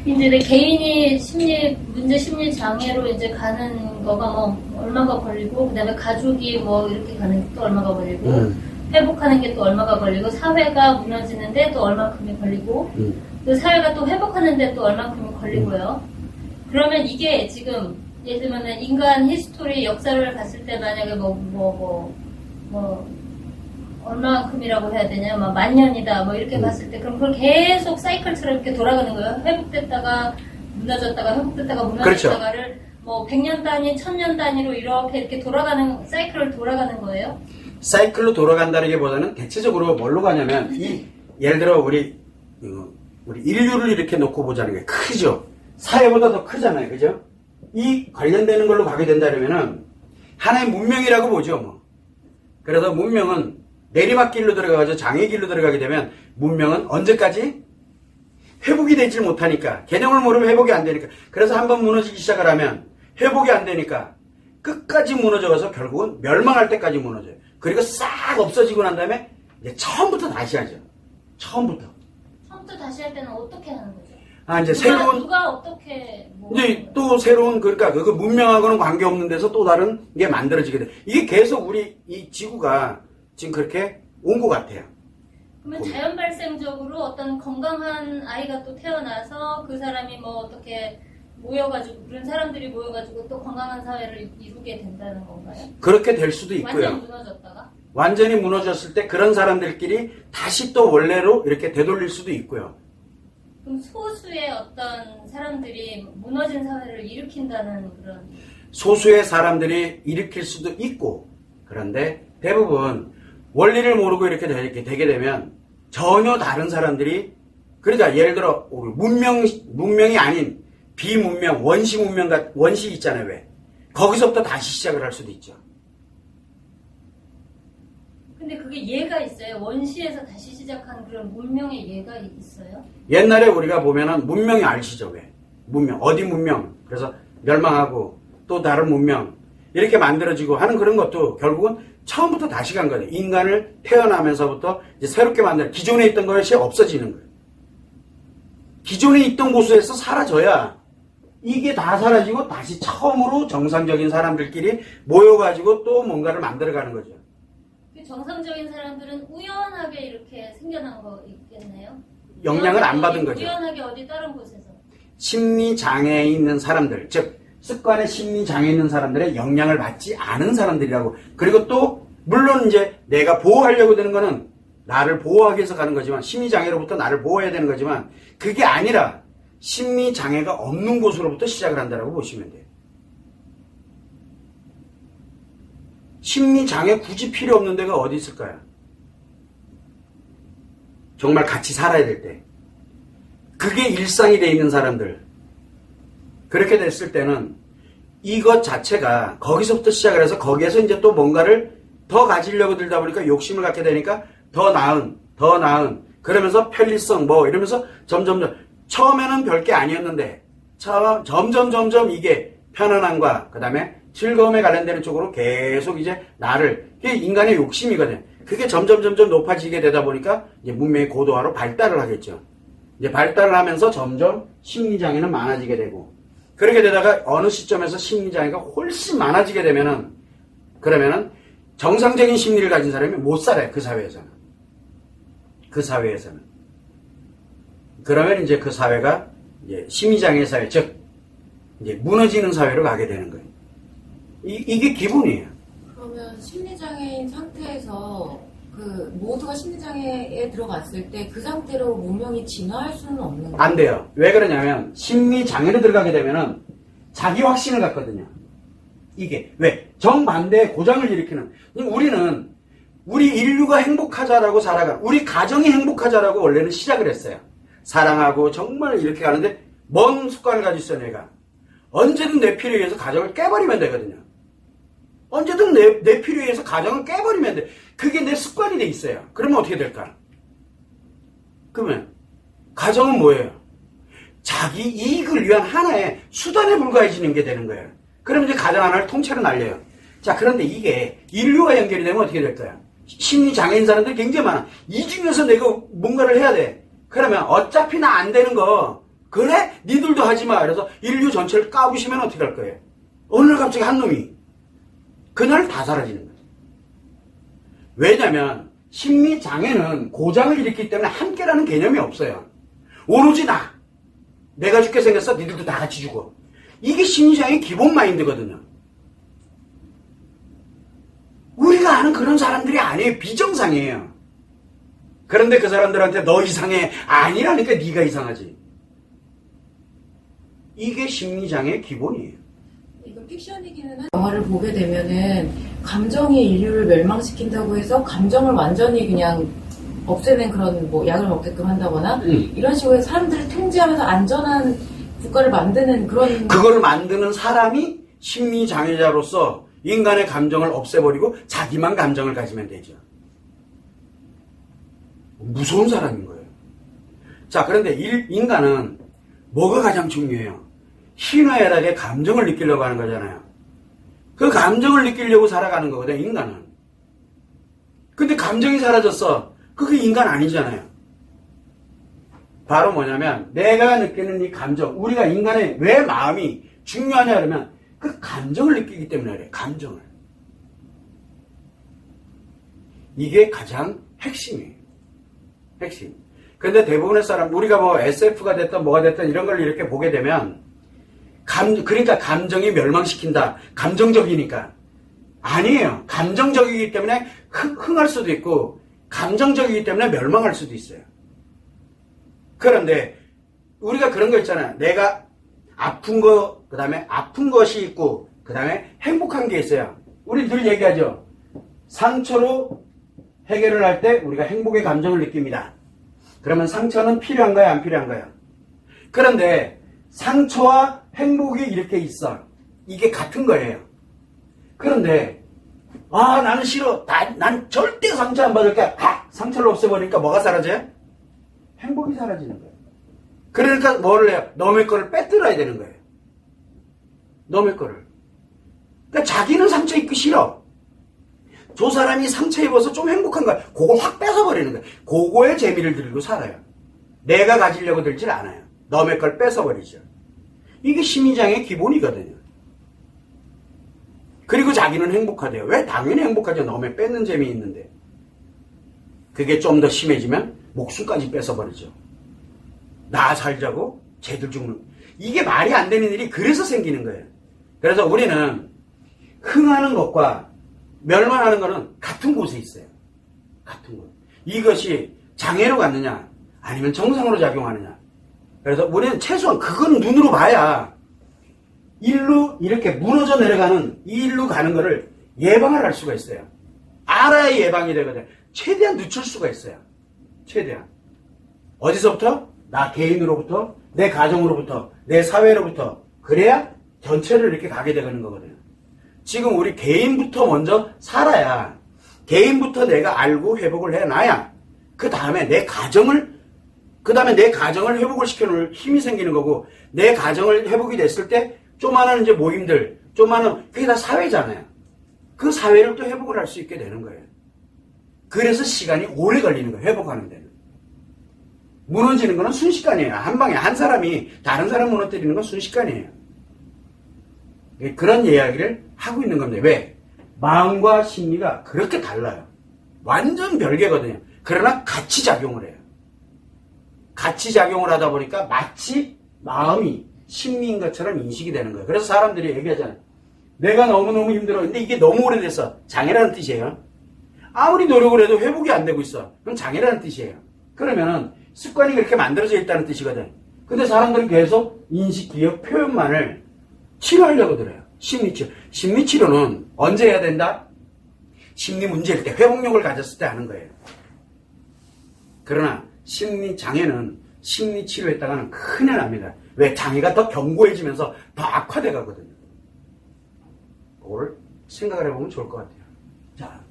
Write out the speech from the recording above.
이제 내 개인이 문제 심리 장애로 이제 가는 거가 뭐 얼마가 걸리고, 그 다음에 가족이 뭐 이렇게 가는 게 또 얼마가 걸리고, 회복하는 게 또 얼마가 걸리고, 사회가 무너지는데 또 얼마큼이 걸리고, 그 사회가 또 회복하는데 또 얼마큼이 걸리고요. 그러면 이게 지금, 예를 들면 인간 히스토리 역사를 봤을 때 만약에 얼마큼이라고 해야 되냐, 막 만년이다, 뭐 이렇게 봤을 때, 그럼 그걸 계속 사이클처럼 이렇게 돌아가는 거예요. 회복됐다가 무너졌다가, 회복됐다가 무너졌다가를 그렇죠. 뭐 100년 단위, 1000년 단위로 이렇게 돌아가는, 사이클을 돌아가는 거예요? 사이클로 돌아간다는 게 보다는 대체적으로 뭘로 가냐면, 예를 들어 우리 인류를 이렇게 놓고 보자는 게 크죠. 사회보다 더 크잖아요. 그죠? 이 관련되는 걸로 가게 된다면은, 하나의 문명이라고 보죠, 뭐. 그래서 문명은 내리막길로 들어가서 장애길로 들어가게 되면 문명은 언제까지? 회복이 되질 못하니까. 개념을 모르면 회복이 안 되니까. 그래서 한번 무너지기 시작을 하면 회복이 안 되니까 끝까지 무너져서 결국은 멸망할 때까지 무너져요. 그리고 싹 없어지고 난 다음에 이제 처음부터 다시 하죠. 처음부터 다시 할 때는 어떻게 하는 거죠? 이제 새로운. 누가 어떻게. 이제 또 새로운, 그러니까 그 문명하고는 관계없는 데서 또 다른 게 만들어지게 돼. 이게 계속 우리 이 지구가 지금 그렇게 온 것 같아요. 그러면 자연 발생적으로 어떤 건강한 아이가 또 태어나서 그 사람이 뭐 어떻게 모여가지고, 그런 사람들이 모여가지고 또 건강한 사회를 이루게 된다는 건가요? 그렇게 될 수도 있고요. 완전 무너졌다가? 완전히 무너졌을 때 그런 사람들끼리 다시 또 원래로 이렇게 되돌릴 수도 있고요. 그럼 소수의 어떤 사람들이 무너진 사회를 일으킨다는 그런. 소수의 사람들이 일으킬 수도 있고, 그런데 대부분 원리를 모르고 이렇게 되게 되면 전혀 다른 사람들이, 그러니까 예를 들어 문명이 아닌 비문명, 원시 있잖아요. 왜? 거기서부터 다시 시작을 할 수도 있죠. 근데 그게 예가 있어요? 원시에서 다시 시작한 그런 문명의 예가 있어요? 옛날에 우리가 보면은 문명이 아시죠? 왜? 문명, 어디 문명, 그래서 멸망하고 또 다른 문명 이렇게 만들어지고 하는 그런 것도 결국은 처음부터 다시 간 거예요. 인간을 태어나면서부터 이제 새롭게 만드는, 기존에 있던 것이 없어지는 거예요. 기존에 있던 곳에서 사라져야 이게 다 사라지고 다시 처음으로 정상적인 사람들끼리 모여가지고 또 뭔가를 만들어가는 거죠. 정상적인 사람들은 우연하게 이렇게 생겨난 거 있겠네요? 영향을 안 받은 거죠. 우연하게 어디 다른 곳에서. 심리장애에 있는 사람들, 즉 습관의 심리장애에 있는 사람들의 영향을 받지 않은 사람들이라고. 그리고 또 물론 이제 내가 보호하려고 되는 거는 나를 보호하기 위해서 가는 거지만, 심리장애로부터 나를 보호해야 되는 거지만, 그게 아니라 심리장애가 없는 곳으로부터 시작을 한다고 보시면 돼요. 심리장애 굳이 필요 없는 데가 어디 있을까요? 정말 같이 살아야 될 때. 그게 일상이 돼 있는 사람들. 그렇게 됐을 때는 이것 자체가 거기서부터 시작을 해서 거기에서 이제 또 뭔가를 더 가지려고 들다 보니까 욕심을 갖게 되니까 더 나은, 그러면서 편리성 이러면서 점점 처음에는 별게 아니었는데 점점 이게 편안함과 그 다음에 즐거움에 관련되는 쪽으로 계속 이제 그게 인간의 욕심이거든요. 그게 점점 높아지게 되다 보니까 이제 문명의 고도화로 발달을 하겠죠. 이제 발달을 하면서 점점 심리장애는 많아지게 되고, 그렇게 되다가 어느 시점에서 심리장애가 훨씬 많아지게 되면은, 그러면은 정상적인 심리를 가진 사람이 못 살아요. 그 사회에서는. 그러면 이제 그 사회가 이제 심리장애 사회, 즉 이제 무너지는 사회로 가게 되는 거예요. 이게 기본이에요. 그러면 심리장애인 상태에서 모두가 심리장애에 들어갔을 때 그 상태로 문명이 진화할 수는 없는 거예요? 안 돼요. 왜 그러냐면 심리장애로 들어가게 되면은 자기 확신을 갖거든요. 이게 왜? 정반대의 고장을 일으키는. 우리 인류가 행복하자라고 우리 가정이 행복하자라고 원래는 시작을 했어요. 사랑하고 정말 이렇게 가는데 뭔 습관을 가지고 있어 내가. 언제든 내 필요에 의해서 가정을 깨버리면 되거든요. 언제든 내 필요에 의해서 가정을 깨버리면 돼. 그게 내 습관이 돼 있어요. 그러면 어떻게 될까? 그러면 가정은 뭐예요? 자기 이익을 위한 하나의 수단에 불과해지는 게 되는 거예요. 그럼 이제 가정 하나를 통째로 날려요. 자, 그런데 이게 인류와 연결이 되면 어떻게 될까요? 심리장애인 사람들이 굉장히 많아. 이 중에서 내가 뭔가를 해야 돼. 그러면 어차피 나 안 되는 거 그래? 니들도 하지 마. 그래서 인류 전체를 까부시면 어떻게 할 거예요? 어느 날 갑자기 한 놈이 그날 다 사라지는 거예요. 왜냐면 심리장애는 고장을 일으키기 때문에 함께라는 개념이 없어요. 오로지 나. 내가 죽게 생겼어. 니들도 다 같이 죽어. 이게 심리장애의 기본 마인드거든요. 우리가 아는 그런 사람들이 아니에요. 비정상이에요. 그런데 그 사람들한테 너 이상해. 아니라니까 네가 이상하지. 이게 심리장애의 기본이에요. 이건 픽션이기는 한데 영화를 보게 되면은 감정이 인류를 멸망시킨다고 해서 감정을 완전히 그냥 없애는 그런 뭐 약을 먹게끔 한다거나 이런 식으로 해서 사람들을 통제하면서 안전한 국가를 만드는 그런 그걸 만드는 사람이 심리장애자로서 인간의 감정을 없애버리고 자기만 감정을 가지면 되죠. 무서운 사람인 거예요. 자, 그런데 인간은 뭐가 가장 중요해요? 희노애락의 감정을 느끼려고 하는 거잖아요. 그 감정을 느끼려고 살아가는 거거든요, 인간은. 근데 감정이 사라졌어. 그게 인간 아니잖아요. 바로 뭐냐면 내가 느끼는 이 감정, 우리가 인간의 왜 마음이 중요하냐 그러면 그 감정을 느끼기 때문에 그래. 감정을. 이게 가장 핵심이에요. 핵심. 근데 대부분의 사람, 우리가 뭐 SF가 됐든 뭐가 됐든 이런 걸 이렇게 보게 되면 그러니까 감정이 멸망시킨다. 감정적이니까. 아니에요. 감정적이기 때문에 흥할 수도 있고 감정적이기 때문에 멸망할 수도 있어요. 그런데 우리가 그런 거 있잖아요. 내가 아픈 거, 그 다음에 아픈 것이 있고 그 다음에 행복한 게 있어요. 우리 늘 얘기하죠. 상처로 해결을 할 때 우리가 행복의 감정을 느낍니다. 그러면 상처는 필요한가요? 안 필요한가요? 그런데 상처와 행복이 이렇게 있어. 이게 같은 거예요. 그런데 나는 싫어. 난 절대 상처 안 받을게. 상처를 없애버리니까 뭐가 사라져요? 행복이 사라지는 거예요. 그러니까 뭐를 해요? 남의 거를 빼들어야 되는 거예요. 남의 거를. 그러니까 자기는 상처 입기 싫어. 저 사람이 상처 입어서 좀 행복한 거야. 그걸 확 뺏어버리는 거예요. 그거에 재미를 들고 살아요. 내가 가지려고 들질 않아요. 남의 걸 뺏어버리죠. 이게 심리장애의 기본이거든요. 그리고 자기는 행복하대요. 왜? 당연히 행복하죠. 남의 뺏는 재미 있는데. 그게 좀 더 심해지면 목숨까지 뺏어버리죠. 나 살자고 쟤들 죽는. 이게 말이 안 되는 일이 그래서 생기는 거예요. 그래서 우리는 흥하는 것과 멸망하는 것은 같은 곳에 있어요. 같은 곳. 이것이 장애로 갔느냐 아니면 정상으로 작용하느냐. 그래서 우리는 최소한 그건 눈으로 봐야 일로 이렇게 무너져 내려가는 이 일로 가는 거를 예방을 할 수가 있어요. 알아야 예방이 되거든요. 최대한 늦출 수가 있어요. 최대한. 어디서부터? 나 개인으로부터, 내 가정으로부터, 내 사회로부터. 그래야 전체를 이렇게 가게 되는 거거든요. 지금 우리 개인부터 먼저 살아야, 개인부터 내가 알고 회복을 해놔야, 그 다음에 내 가정을 회복을 시켜놓을 힘이 생기는 거고, 내 가정을 회복이 됐을 때, 조그마한 이제 모임들, 그게 다 사회잖아요. 그 사회를 또 회복을 할 수 있게 되는 거예요. 그래서 시간이 오래 걸리는 거예요. 회복하는 데는. 무너지는 거는 순식간이에요. 한 방에 한 사람이 다른 사람 무너뜨리는 건 순식간이에요. 그런 이야기를 하고 있는 겁니다. 왜? 마음과 심리가 그렇게 달라요. 완전 별개거든요. 그러나 같이 작용을 해요. 같이 작용을 하다 보니까 마치 마음이 심리인 것처럼 인식이 되는 거예요. 그래서 사람들이 얘기하잖아요. 내가 너무너무 힘들어. 근데 이게 너무 오래돼서 장애라는 뜻이에요. 아무리 노력을 해도 회복이 안 되고 있어. 그럼 장애라는 뜻이에요. 그러면은 습관이 그렇게 만들어져 있다는 뜻이거든. 근데 사람들은 계속 인식, 기억, 표현만을 치료하려고 들어요. 심리치료. 심리치료는 언제 해야 된다? 심리 문제일 때, 회복력을 가졌을 때 하는 거예요. 그러나 심리장애는 심리치료했다가는 큰일 납니다. 왜? 장애가 더 견고해지면서 더 악화돼 가거든요. 그걸 생각을 해보면 좋을 것 같아요. 자.